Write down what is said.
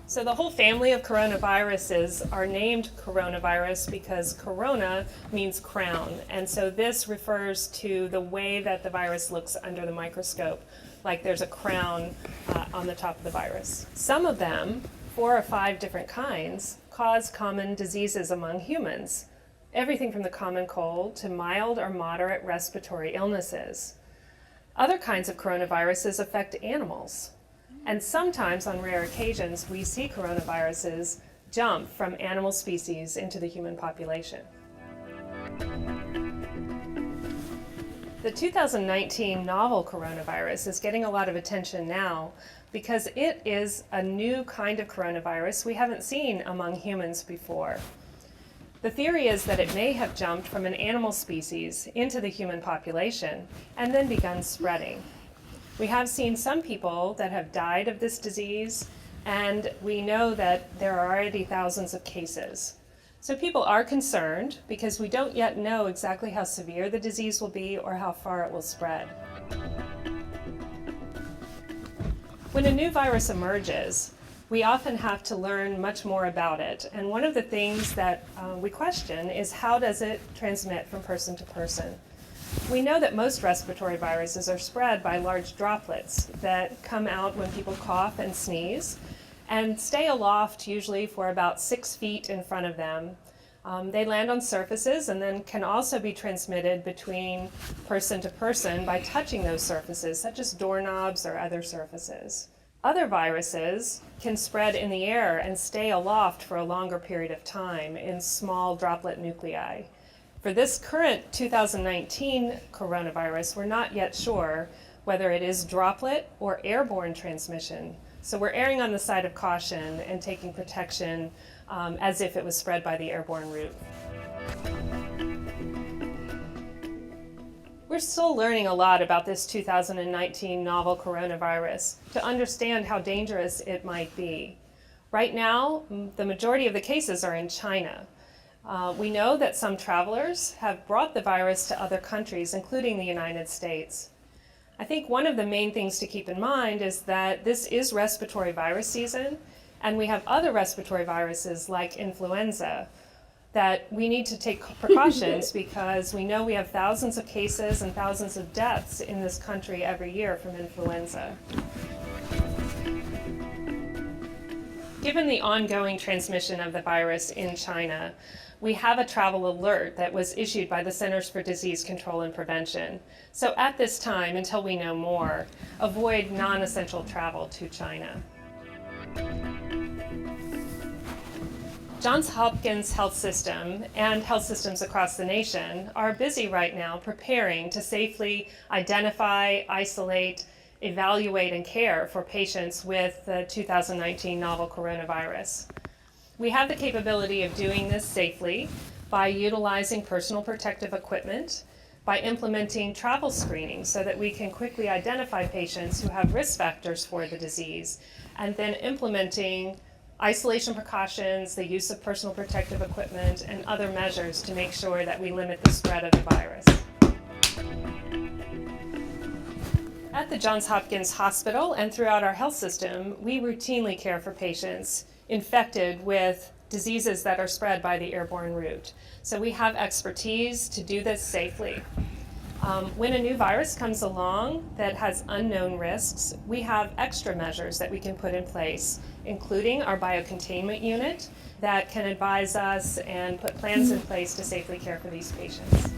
So the whole family of coronaviruses are named coronavirus because corona means crown. And so this refers to the way that the virus looks under the microscope, like there's a crown on the top of the virus. Some of them, 4 or 5 different kinds, cause common diseases among humans. Everything from the common cold to mild or moderate respiratory illnesses. Other kinds of coronaviruses affect animals. And sometimes, on rare occasions, we see coronaviruses jump from animal species into the human population. The 2019 novel coronavirus is getting a lot of attention now because it is a new kind of coronavirus we haven't seen among humans before. The theory is that it may have jumped from an animal species into the human population and then begun spreading. We have seen some people that have died of this disease, and we know that there are already thousands of cases. So people are concerned because we don't yet know exactly how severe the disease will be or how far it will spread. When a new virus emerges, we often have to learn much more about it. And one of the things that we question is, how does it transmit from person to person? We know that most respiratory viruses are spread by large droplets that come out when people cough and sneeze and stay aloft usually for about 6 feet in front of them. They land on surfaces and then can also be transmitted between person to person by touching those surfaces, such as doorknobs or other surfaces. Other viruses can spread in the air and stay aloft for a longer period of time in small droplet nuclei. For this current 2019 coronavirus, we're not yet sure whether it is droplet or airborne transmission. So we're erring on the side of caution and taking protection as if it was spread by the airborne route. We're still learning a lot about this 2019 novel coronavirus to understand how dangerous it might be. Right now, the majority of the cases are in China. We know that some travelers have brought the virus to other countries, including the United States. I think one of the main things to keep in mind is that this is respiratory virus season, and we have other respiratory viruses like influenza that we need to take precautions because we know we have thousands of cases and thousands of deaths in this country every year from influenza. Given the ongoing transmission of the virus in China, we have a travel alert that was issued by the Centers for Disease Control and Prevention. So at this time, until we know more, avoid non-essential travel to China. Johns Hopkins Health System and health systems across the nation are busy right now preparing to safely identify, isolate, evaluate, and care for patients with the 2019 novel coronavirus. We have the capability of doing this safely by utilizing personal protective equipment, by implementing travel screening so that we can quickly identify patients who have risk factors for the disease, and then implementing isolation precautions, the use of personal protective equipment, and other measures to make sure that we limit the spread of the virus. At the Johns Hopkins Hospital and throughout our health system, we routinely care for patients infected with diseases that are spread by the airborne route. So we have expertise to do this safely. When a new virus comes along that has unknown risks, we have extra measures that we can put in place, including our biocontainment unit that can advise us and put plans in place to safely care for these patients.